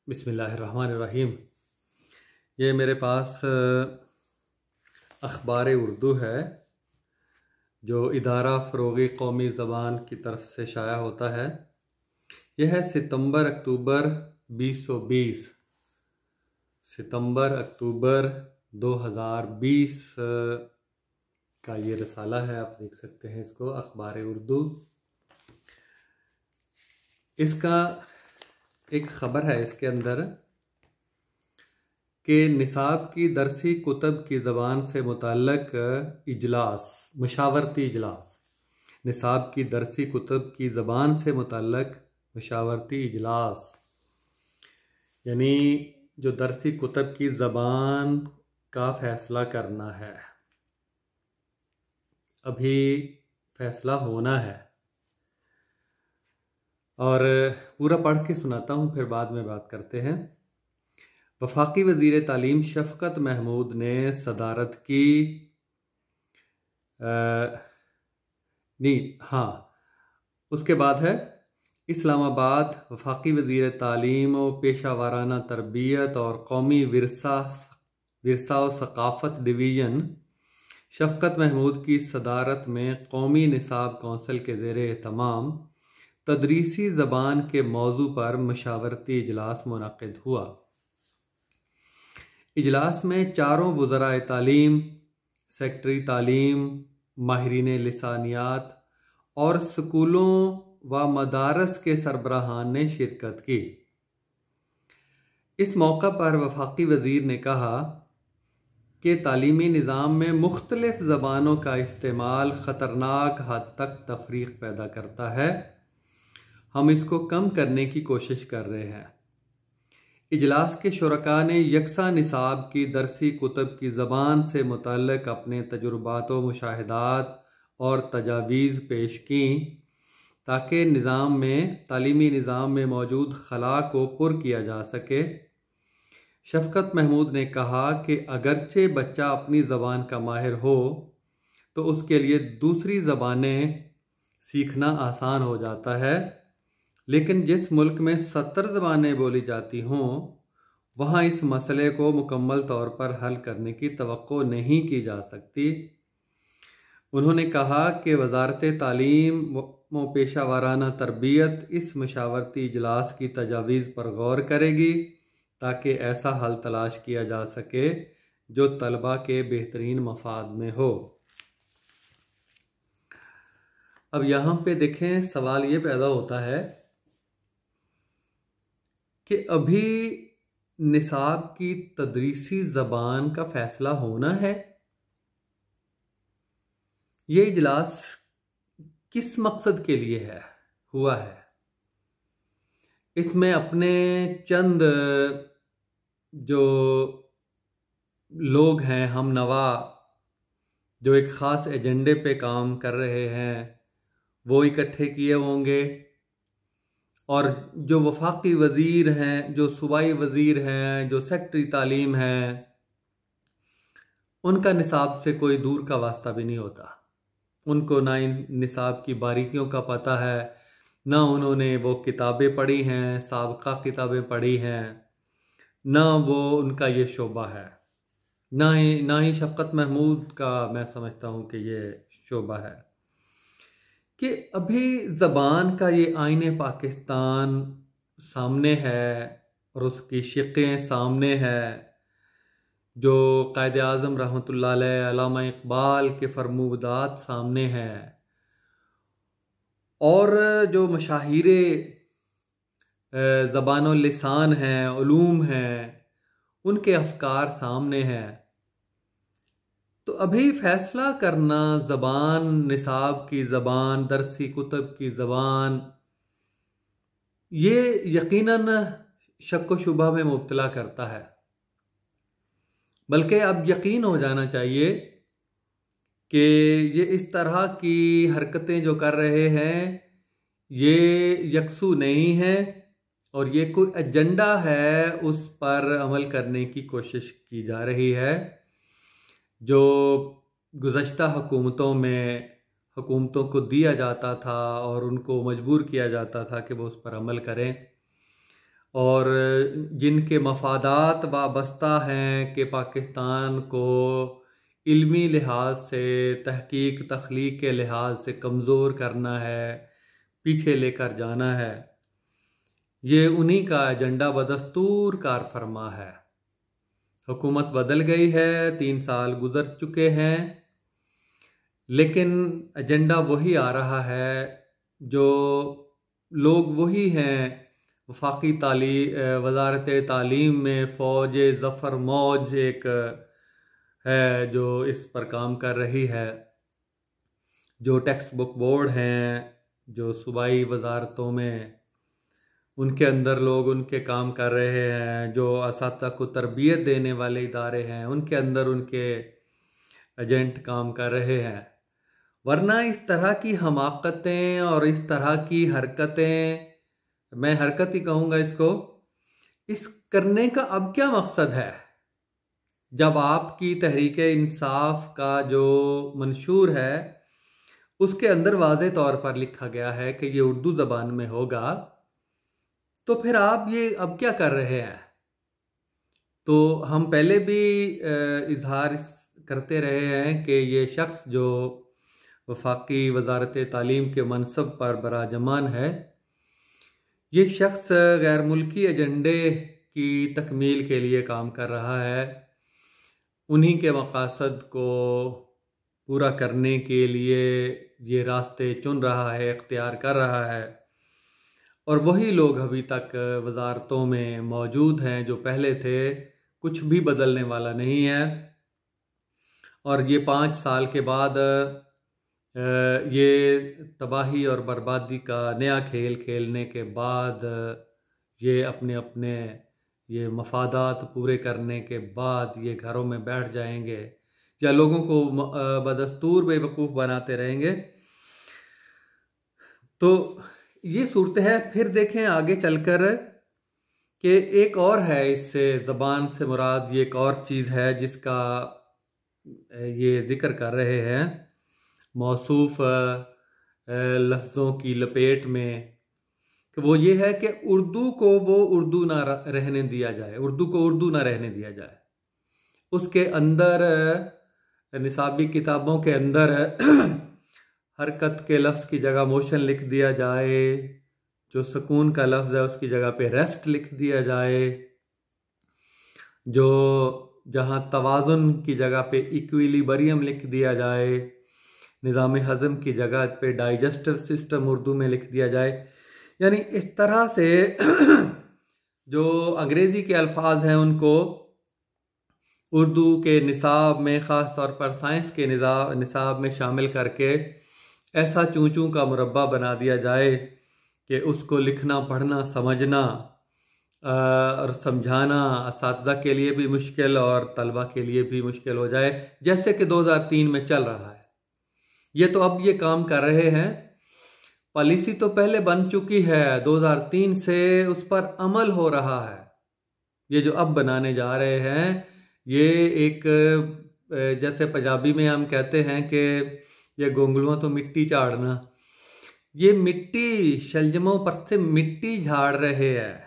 बिस्मिल्लाहिर्रहमानिर्रहीम। ये मेरे पास अखबार उर्दू है जो इदारा फ़रोग़ कौमी ज़बान की तरफ से शाया होता है। यह है सितंबर अक्टूबर 2020 सितंबर अक्टूबर 2020 का ये रसाला है। आप देख सकते हैं इसको, अखबार उर्दू। इसका एक ख़बर है इसके अंदर कि निसाब की दरसी कुतब की ज़बान से मुतल्लक इजलास, मशावरती इजलास, निसाब की दरसी कुतब की ज़बान से मुतल्लक मशावरती इजलास, यानी जो दरसी कुतब की ज़बान का फ़ैसला करना है। अभी फ़ैसला होना है और पूरा पढ़ के सुनाता हूँ, फिर बाद में बात करते हैं। वफाकी वज़ीर तालीम शफ़क़त महमूद ने सदारत की उसके बाद है इस्लामाबाद वफाकी वज़ीर तालीम व पेशा वाराना तरबियत और कौमी विरसा व सकाफ़त डिवीज़न शफ़क़त महमूद की सदारत में कौमी निसाब कौंसिल के ज़ेर एहतमाम तदरीसी ज़बान के मौजू पर मशावरती इजलास मुनक़िद हुआ। इजलास में चारों वज़राए तालीम, सेक्रेटरी तालीम, माहिरीन लिसानियात और स्कूलों व मदारस के सरबराहान ने शिरकत की। इस मौका पर वफाकी वज़ीर ने कहा कि तालीमी निज़ाम में मुख्तलिफ ज़बानों का इस्तेमाल ख़तरनाक हद तक तफरीक़ पैदा करता है। हम इसको कम करने की कोशिश कर रहे हैं। इजलास के शुरका ने यकसा निसाब की दरसी कुतब की ज़बान से मुतल्लक अपने तजुर्बात व मुशाहिदात और तजावीज़ पेश की ताकि तालीमी निज़ाम में मौजूद खला को पुर किया जा सके। शफ़क़त महमूद ने कहा कि अगरचे बच्चा अपनी ज़बान का माहिर हो तो उसके लिए दूसरी ज़बानें सीखना आसान हो जाता है, लेकिन जिस मुल्क में 70 ज़बानें बोली जाती हों वहाँ इस मसले को मुकम्मल तौर पर हल करने की तवक्को नहीं की जा सकती। उन्होंने कहा कि वज़ारत तालीम व पेशा वाराना तरबियत इस मशावरती इजलास की तजावीज़ पर गौर करेगी ताकि ऐसा हल तलाश किया जा सके जो तलबा के बेहतरीन मफाद में हो। अब यहाँ पे देखें, सवाल ये पैदा होता है कि अभी निसाब की तदरीसी ज़बान का फ़ैसला होना है। ये इजलास किस मकसद के लिए हुआ है? इसमें अपने चंद जो लोग हैं, हम नवा, जो एक ख़ास एजेंडे पे काम कर रहे हैं, वो इकट्ठे किए होंगे और जो वफाकी वज़ीर हैं, जो सूबाई वज़ीर हैं, जो सेक्रेटरी तालीम हैं, उनका निसाब से कोई दूर का वास्ता भी नहीं होता। उनको ना इन निसाब की बारीकियों का पता है, ना उन्होंने वो किताबें पढ़ी हैं, साबका किताबें पढ़ी हैं, ना वो उनका ये शोबा है, ना ही शफ़क़त महमूद का मैं समझता हूँ कि ये शोबा है कि अभी ज़बान का ये आईने पाकिस्तान सामने है और उसकी शिक़ें सामने है, जो क़ायद आज़म रहमतुल्लाह अलैह अल्लामा इक़बाल के फ़रमूदात सामने हैं और जो मशाहिरे ज़बान और लिसान हैं, उलूम हैं, उनके अफ़कार सामने हैं। तो अभी फ़ैसला करना ज़बान, निसाब की ज़बान, दरसी कुतब की ज़बान, ये यकीनन शक व शुबा में मुब्तला करता है। बल्कि अब यकीन हो जाना चाहिए कि ये इस तरह की हरकतें जो कर रहे हैं ये यकसू नहीं है और ये कोई एजेंडा है, उस पर अमल करने की कोशिश की जा रही है जो गुज़श्ता हुकूमतों को दिया जाता था और उनको मजबूर किया जाता था कि वो उस पर अमल करें। और जिनके मफादात वाबस्ता हैं कि पाकिस्तान को इल्मी लिहाज से, तहकीक तख्लीक के लिहाज से कमज़ोर करना है, पीछे लेकर जाना है, ये उन्हीं का एजेंडा बदस्तूर कार फरमा है। हुकूमत बदल गई है, 3 साल गुजर चुके हैं, लेकिन एजेंडा वही आ रहा है, जो लोग वही हैं। वफाकी वजारत तालीम में फ़ौज ज़फ़र मौज एक है जो इस पर काम कर रही है, जो टेक्स्ट बुक बोर्ड हैं, जो सूबाई वजारतों में उनके अंदर लोग उनके काम कर रहे हैं, जो असातिज़ा को तरबियत देने वाले इदारे हैं उनके अंदर उनके एजेंट काम कर रहे हैं। वरना इस तरह की हमाकतें और इस तरह की हरकतें, मैं हरकत ही कहूँगा इसको, इस करने का अब क्या मकसद है? जब आपकी तहरीक इंसाफ का जो मंशूर है उसके अंदर वाज़े तौर पर लिखा गया है कि ये उर्दू ज़बान में होगा, तो फिर आप ये अब क्या कर रहे हैं? तो हम पहले भी इजहार करते रहे हैं कि ये शख्स जो वफाकी वजारत तालीम के मनसब पर बराजमान है, ये शख्स गैर मुल्की एजेंडे की तकमील के लिए काम कर रहा है, उन्हीं के मकासद को पूरा करने के लिए ये रास्ते चुन रहा है, इख्तियार कर रहा है। और वही लोग अभी तक वजारतों में मौजूद हैं जो पहले थे, कुछ भी बदलने वाला नहीं है। और ये 5 साल के बाद ये तबाही और बर्बादी का नया खेल खेलने के बाद, ये अपने अपने ये मफादात पूरे करने के बाद ये घरों में बैठ जाएंगे या लोगों को बदस्तूर बेवकूफ़ बनाते रहेंगे। तो ये सूरत है। फिर देखें आगे चलकर कि एक और है, इससे ज़बान से मुराद ये एक और चीज़ है जिसका ये ज़िक्र कर रहे हैं, मौसूफ लफ्ज़ों की लपेट में, कि वो ये है कि उर्दू को वो उर्दू ना रहने दिया जाए, उर्दू को उर्दू ना रहने दिया जाए। उसके अंदर निसाबी किताबों के अंदर हरकत के लफ्ज़ की जगह मोशन लिख दिया जाए, जो सुकून का लफ्ज़ है उसकी जगह पे रेस्ट लिख दिया जाए, जो जहाँ तवाज़ुन की जगह पे इक्विलिब्रियम लिख दिया जाए, निज़ाम हज़म की जगह पे डाइजेस्टिव सिस्टम उर्दू में लिख दिया जाए। यानी इस तरह से जो अंग्रेज़ी के अल्फाज हैं उनको उर्दू के निसाब में, ख़ास तौर पर साइंस के निसाब में शामिल करके ऐसा चूं चूं का मुरब्बा बना दिया जाए कि उसको लिखना, पढ़ना, समझना और समझाना असातिज़ा के लिए भी मुश्किल और तलबा के लिए भी मुश्किल हो जाए, जैसे कि 2003 में चल रहा है। ये तो अब ये काम कर रहे हैं, पॉलिसी तो पहले बन चुकी है, 2003 से उस पर अमल हो रहा है। ये जो अब बनाने जा रहे हैं, ये एक जैसे पंजाबी में हम कहते हैं कि ये गोंगलुओं तो मिट्टी झाड़ना, ये मिट्टी शलजमों पर से मिट्टी झाड़ रहे हैं।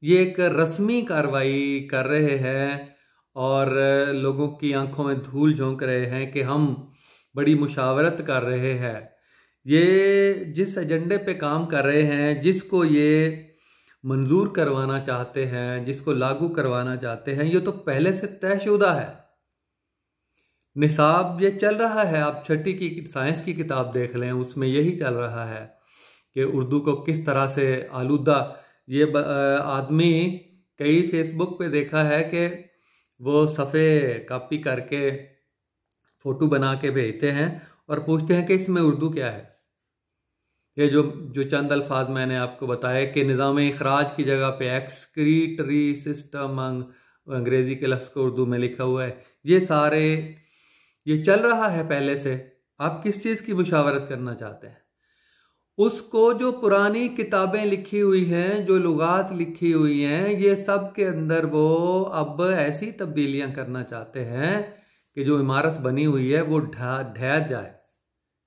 ये एक रस्मी कार्रवाई कर रहे हैं और लोगों की आंखों में धूल झोंक रहे हैं कि हम बड़ी मुशावरत कर रहे हैं। ये जिस एजेंडे पे काम कर रहे हैं, जिसको ये मंजूर करवाना चाहते हैं, जिसको लागू करवाना चाहते हैं, ये तो पहले से तयशुदा है। निसाब ये चल रहा है, आप 6ठी की साइंस की किताब देख लें, उसमें यही चल रहा है कि उर्दू को किस तरह से आलूदा, ये आदमी कई फेसबुक पे देखा है कि वो सफ़े कॉपी करके फ़ोटो बना के भेजते हैं और पूछते हैं कि इसमें उर्दू क्या है। ये जो चंद अल्फाज मैंने आपको बताया कि निज़ाम इखराज की जगह पे एक्सक्रीटरी सिस्टम अंग्रेज़ी के लफ्ज़ को उर्दू में लिखा हुआ है, ये सारे ये चल रहा है पहले से। आप किस चीज़ की मुशावरत करना चाहते हैं? उसको जो पुरानी किताबें लिखी हुई हैं, जो लुगात लिखी हुई हैं, ये सब के अंदर वो अब ऐसी तब्दीलियां करना चाहते हैं कि जो इमारत बनी हुई है वो ढह जाए।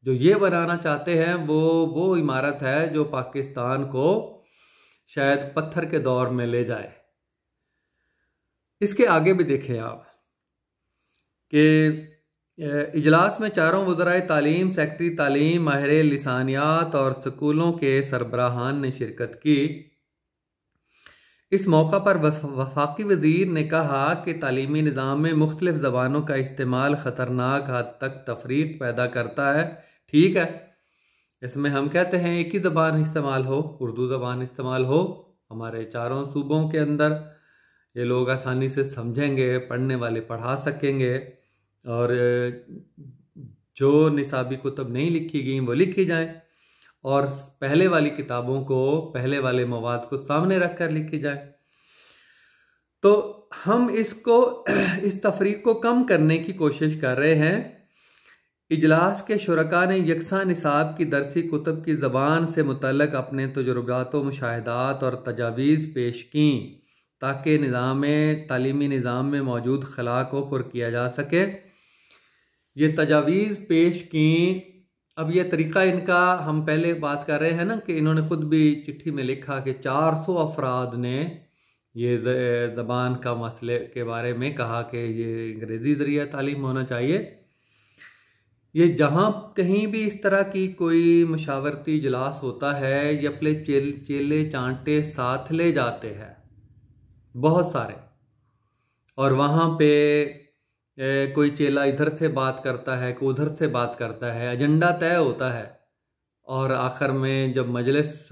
जो ये बनाना चाहते हैं वो इमारत है जो पाकिस्तान को शायद पत्थर के दौर में ले जाए। इसके आगे भी देखें आप कि इजलास में चारों वज़राए तालीम, सेक्रेटरी तालीम, माहिर लिसानियात और स्कूलों के सरबराहान ने शिरकत की। इस मौका पर वफाकी वज़ीर ने कहा कि तालीमी निज़ाम में मुख्तलिफ़ ज़बानों का इस्तेमाल ख़तरनाक हद तक तफरीक पैदा करता है। ठीक है, इसमें हम कहते हैं एक ही ज़बान इस्तेमाल हो, उर्दू ज़बान इस्तेमाल हो हमारे चारों सूबों के अंदर, ये लोग आसानी से समझेंगे, पढ़ने वाले पढ़ा सकेंगे, और जो निसाबी कुतुब नहीं लिखी गई वो लिखी जाएं, और पहले वाली किताबों को, पहले वाले मवाद को सामने रख कर लिखी जाए। तो हम इसको इस तफरीक को कम करने की कोशिश कर रहे हैं। इजलास के शुरका ने यकसा निसाब की दरसी कुतुब की ज़बान से मुतल्लक अपने तजुर्बात, मुशाहिदात और तजावीज़ पेश की ताकि तालीमी निज़ाम में मौजूद खला को पुर किया जा सके। ये तजावीज़ पेश की। अब ये तरीक़ा इनका, हम पहले बात कर रहे हैं ना कि इन्होंने ख़ुद भी चिट्ठी में लिखा कि 400 अफराद ने ये ज़बान का मसले के बारे में कहा कि ये अंग्रेज़ी ज़रिया तालीम होना चाहिए। ये जहाँ कहीं भी इस तरह की कोई मशावरती इजलास होता है, ये अपने चेले चांटे साथ ले जाते हैं बहुत सारे, और वहाँ पे कोई चेला इधर से बात करता है, कोई उधर से बात करता है, एजेंडा तय होता है, और आखिर में जब मजलिस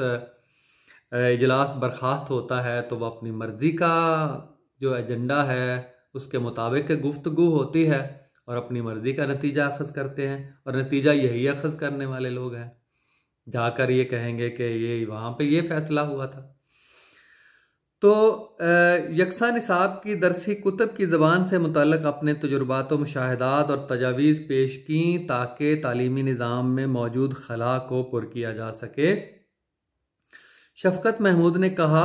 इजलास बर्खास्त होता है तो वह अपनी मर्ज़ी का जो एजेंडा है उसके मुताबिक गुफ्तगू होती है और अपनी मर्ज़ी का नतीजा अखज़ करते हैं, और नतीजा यही अखज़ करने वाले लोग हैं। जाकर ये कहेंगे कि ये वहाँ पे ये फ़ैसला हुआ था। तो यकसा निसाब की दरसी कुतुब की ज़बान से मुतल्लक़ अपने तजुर्बात, मुशाहिदात और तजावीज़ पेश की ताकि तालीमी निज़ाम में मौजूद खला को पुर किया जा सके। शफ़क़त महमूद ने कहा,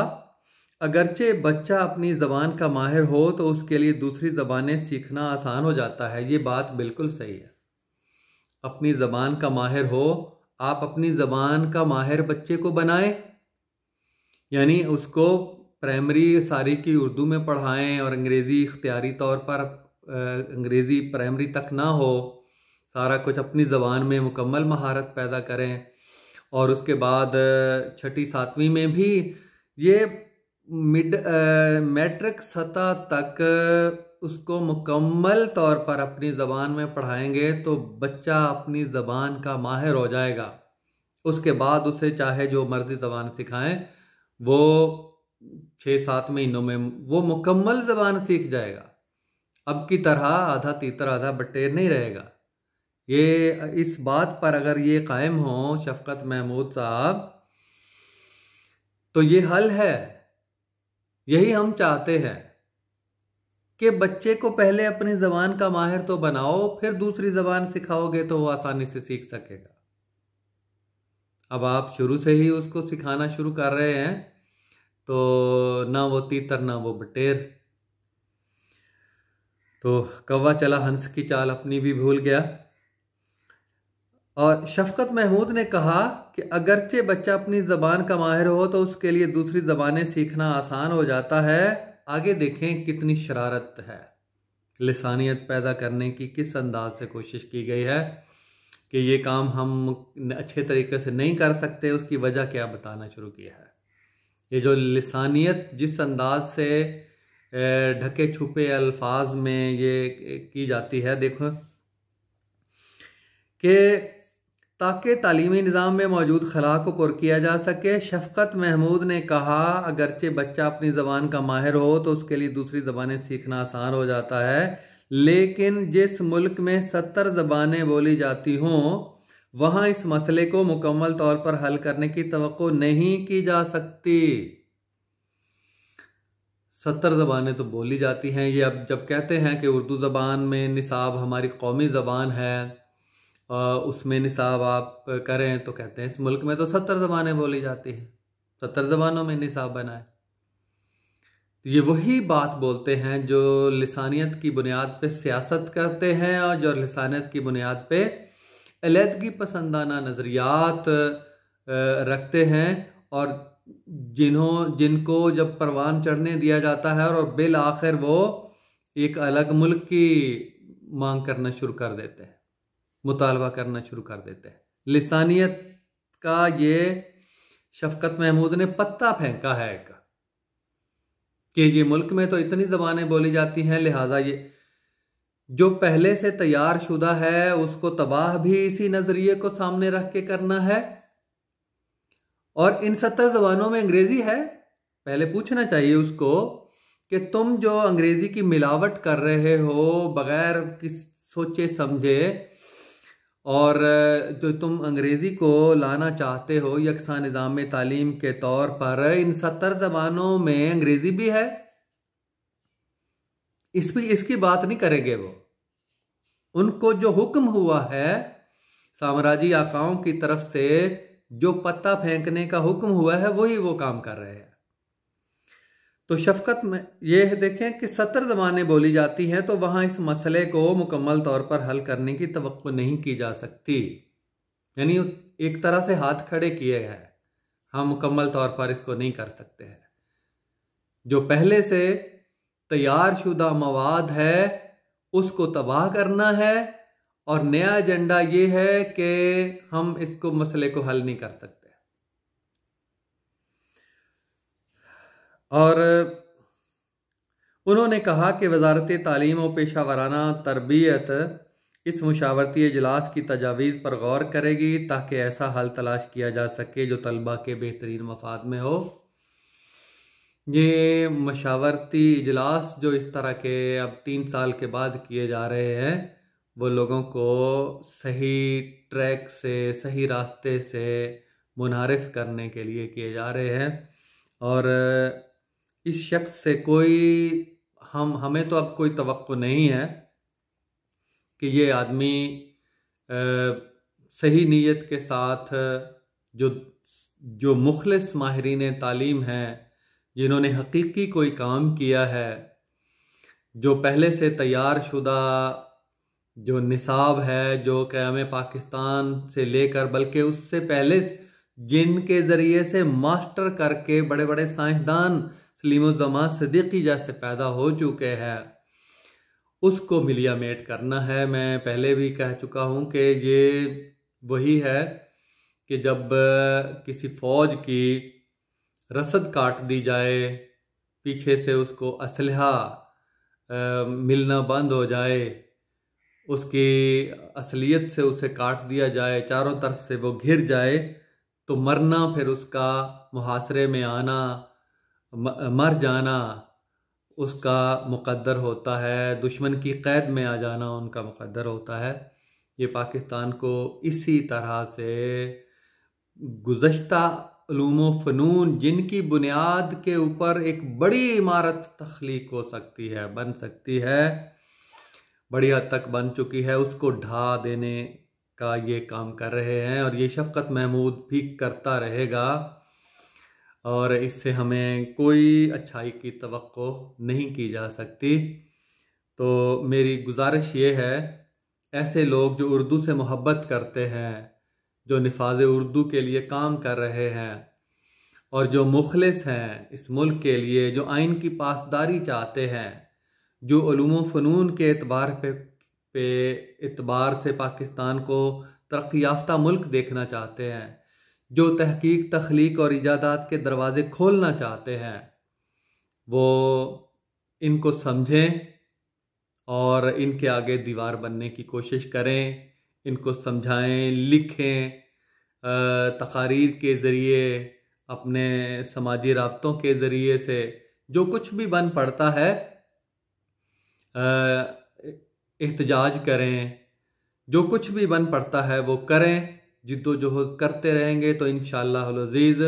अगरचे बच्चा अपनी ज़बान का माहिर हो तो उसके लिए दूसरी ज़बानें सीखना आसान हो जाता है। ये बात बिल्कुल सही है। अपनी ज़बान का माहिर हो, आप अपनी ज़बान का माहिर बच्चे को बनाएं, यानी उसको प्राइमरी सारी की उर्दू में पढ़ाएं और अंग्रेज़ी इख्तियारी तौर पर अंग्रेज़ी प्राइमरी तक ना हो, सारा कुछ अपनी ज़बान में मुकम्मल महारत पैदा करें, और उसके बाद 6ठी 7वीं में भी ये मैट्रिक सतह तक उसको मुकम्मल तौर पर अपनी ज़बान में पढ़ाएंगे तो बच्चा अपनी ज़बान का माहिर हो जाएगा। उसके बाद उसे चाहे जो मर्ज़ी ज़बान सिखाएं, वो 6-7 महीनों में वो मुकम्मल ज़बान सीख जाएगा। अब की तरह आधा तीतर आधा बटेर नहीं रहेगा। ये इस बात पर अगर ये कायम हो शफ़क़त महमूद साहब, तो ये हल है। यही हम चाहते हैं कि बच्चे को पहले अपनी ज़बान का माहिर तो बनाओ, फिर दूसरी ज़बान सिखाओगे तो वो आसानी से सीख सकेगा। अब आप शुरू से ही उसको सिखाना शुरू कर रहे हैं तो ना वो तीतर ना वो बटेर। तो कौवा चला हंस की चाल अपनी भी भूल गया। और शफ़क़त महमूद ने कहा कि अगरचे बच्चा अपनी ज़बान का माहिर हो तो उसके लिए दूसरी ज़बानें सीखना आसान हो जाता है। आगे देखें कितनी शरारत है, लिसानियत पैदा करने की किस अंदाज से कोशिश की गई है कि ये काम हम अच्छे तरीके से नहीं कर सकते। उसकी वजह क्या बताना शुरू किया है। ये जो लिसानियत जिस अंदाज से ढके छुपे अल्फाज में ये की जाती है, देखो कि ताकि तालीमी निज़ाम में मौजूद खला को पुर किया जा सके। शफ़क़त महमूद ने कहा, अगरचे बच्चा अपनी ज़बान का माहिर हो तो उसके लिए दूसरी ज़बानें सीखना आसान हो जाता है, लेकिन जिस मुल्क में 70 ज़बानें बोली जाती हों वहाँ इस मसले को मुकम्मल तौर पर हल करने की तवक्को नहीं की जा सकती। 70 ज़बानें तो बोली जाती हैं। ये अब जब कहते हैं कि उर्दू ज़बान में निसाब हमारी कौमी ज़बान है, उसमें निसाब आप करें, तो कहते हैं इस मुल्क में तो 70 ज़बानें बोली जाती हैं, 70 ज़बानों में निसाब बनाए। ये वही बात बोलते हैं जो लिसानियत की बुनियाद पे सियासत करते हैं और जो लिसानियत की बुनियाद पे अलहदगी पसंदाना नज़रियात रखते हैं और जिनको जब परवान चढ़ने दिया जाता है और बिल आखिर वो एक अलग मुल्क की मांग करना शुरू कर देते हैं, मुतालबा करना शुरू कर देते हैं। लिसानियत का ये शफकत महमूद ने पत्ता फेंका है कि ये मुल्क में तो इतनी ज़बानें बोली जाती हैं, लिहाजा ये जो पहले से तैयार शुदा है उसको तबाह भी इसी नज़रिए को सामने रख के करना है। और इन 70 ज़बानों में अंग्रेज़ी है, पहले पूछना चाहिए उसको कि तुम जो अंग्रेज़ी की मिलावट कर रहे हो बग़ैर किस सोचे समझे, और जो तुम अंग्रेज़ी को लाना चाहते हो यकसा निज़ाम तालीम के तौर पर, इन 70 ज़बानों में अंग्रेज़ी भी है। इसकी बात नहीं करेंगे वो। उनको जो हुक्म हुआ है साम्राज्यी आकाओं की तरफ से, जो पत्ता फेंकने का हुक्म हुआ है, वही वो काम कर रहे हैं। तो शफकत में ये देखें कि 70 ज़बानें बोली जाती हैं, तो वहाँ इस मसले को मुकम्मल तौर पर हल करने की तवक्को नहीं की जा सकती। यानी एक तरह से हाथ खड़े किए हैं, हम मुकम्मल तौर पर इसको नहीं कर सकते हैं। जो पहले से तैयार शुदा मवाद है उसको तबाह करना है, और नया एजेंडा ये है कि हम इसको मसले को हल नहीं कर सकते। और उन्होंने कहा कि वजारत तालीम और पेशा वराना तरबियत इस मुशावरती इजलास की तजावीज़ पर गौर करेगी ताकि ऐसा हल तलाश किया जा सके जो तलबा के बेहतरीन मफाद में हो। ये मशावरती इजलास जो इस तरह के अब 3 साल के बाद किए जा रहे हैं, वो लोगों को सही ट्रैक से, सही रास्ते से मुनारिफ करने के लिए किए जा रहे हैं। और इस शख्स से हमें तो अब कोई तवक्को नहीं है कि ये आदमी सही नीयत के साथ जो मुखलिस माहिरीन तालीम हैं, जिन्होंने हकीकी कोई काम किया है, जो पहले से तैयार शुदा जो निसाब है, जो क़याम पाकिस्तान से लेकर बल्कि उससे पहले जिनके ज़रिए से मास्टर करके बड़े बड़े साइंसदान सलीमुज़्ज़मान सिद्दीकी जैसे पैदा हो चुके हैं, उसको मिलिया मेट करना है। मैं पहले भी कह चुका हूँ कि ये वही है कि जब किसी फ़ौज की रसद काट दी जाए, पीछे से उसको असलहा मिलना बंद हो जाए, उसकी असलियत से उसे काट दिया जाए, चारों तरफ से वो घिर जाए, तो मरना, फिर उसका मुहासरे में आना, मर जाना उसका मुक़द्दर होता है, दुश्मन की क़ैद में आ जाना उनका मुक़द्दर होता है। ये पाकिस्तान को इसी तरह से गुज़श्ता उलूम फ़नून जिनकी बुनियाद के ऊपर एक बड़ी इमारत तख्लीक हो सकती है, बन सकती है, बड़ी हद तक बन चुकी है, उसको ढा देने का ये काम कर रहे हैं। और ये शफकत महमूद भी करता रहेगा, और इससे हमें कोई अच्छाई की तवक्को नहीं की जा सकती। तो मेरी गुजारिश ये है, ऐसे लोग जो उर्दू से मोहब्बत करते हैं, जो निफाज़ उर्दू के लिए काम कर रहे हैं, और जो मुखलिस हैं इस मुल्क के लिए, जो आइन की पासदारी चाहते हैं, जो उलूम फ़नून के एतबार से पाकिस्तान को तरक्की याफ्ता मुल्क देखना चाहते हैं, जो तहकीक, तख्लीक और इजादात के दरवाज़े खोलना चाहते हैं, वो इनको समझें और इनके आगे दीवार बनने की कोशिश करें, इनको समझाएं, लिखें, तकारीर के ज़रिए, अपने समाजी राब्तों के ज़रिए से जो कुछ भी बन पड़ता है एहतजाज करें, जो कुछ भी बन पड़ता है वो करें। जिद्दोजहद करते रहेंगे तो इंशाअल्लाह अज़ीज़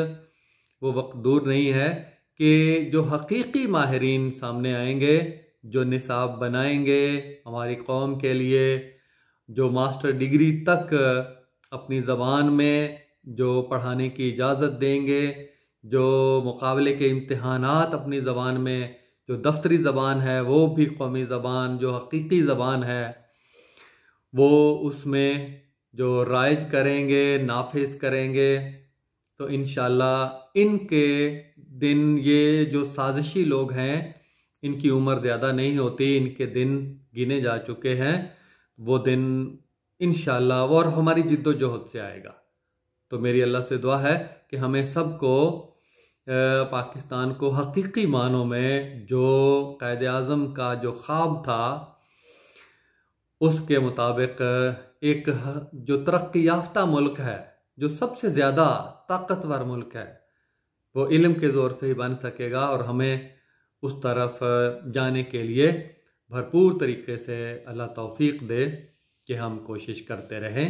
वो वक्त दूर नहीं है कि जो हकीकी माहिरीन सामने आएंगे, जो निसाब बनाएंगे हमारी कौम के लिए, जो मास्टर डिग्री तक अपनी ज़बान में जो पढ़ाने की इजाज़त देंगे, जो मुकाबले के इम्तिहानात अपनी ज़बान में, जो दफ्तरी ज़बान है वो भी कौमी ज़बान, जो हकीकी ज़बान है वो उसमें जो राइज करेंगे, नाफिज करेंगे, तो इंशाल्लाह इनके दिन, ये जो साजिशी लोग हैं इनकी उम्र ज़्यादा नहीं होती, इनके दिन गिने जा चुके हैं। वो दिन इंशाल्लाह और हमारी जिद्दोजहद से आएगा। तो मेरी अल्लाह से दुआ है कि हमें सबको पाकिस्तान को हकीकी मानों में जो कायद आज़म का जो ख्वाब था उसके मुताबिक एक जो तरक्की याफ्ता मुल्क है, जो सबसे ज़्यादा ताकतवर मुल्क है, वो इल्म के ज़ोर से ही बन सकेगा। और हमें उस तरफ जाने के लिए भरपूर तरीके से अल्लाह तौफीक दे कि हम कोशिश करते रहें।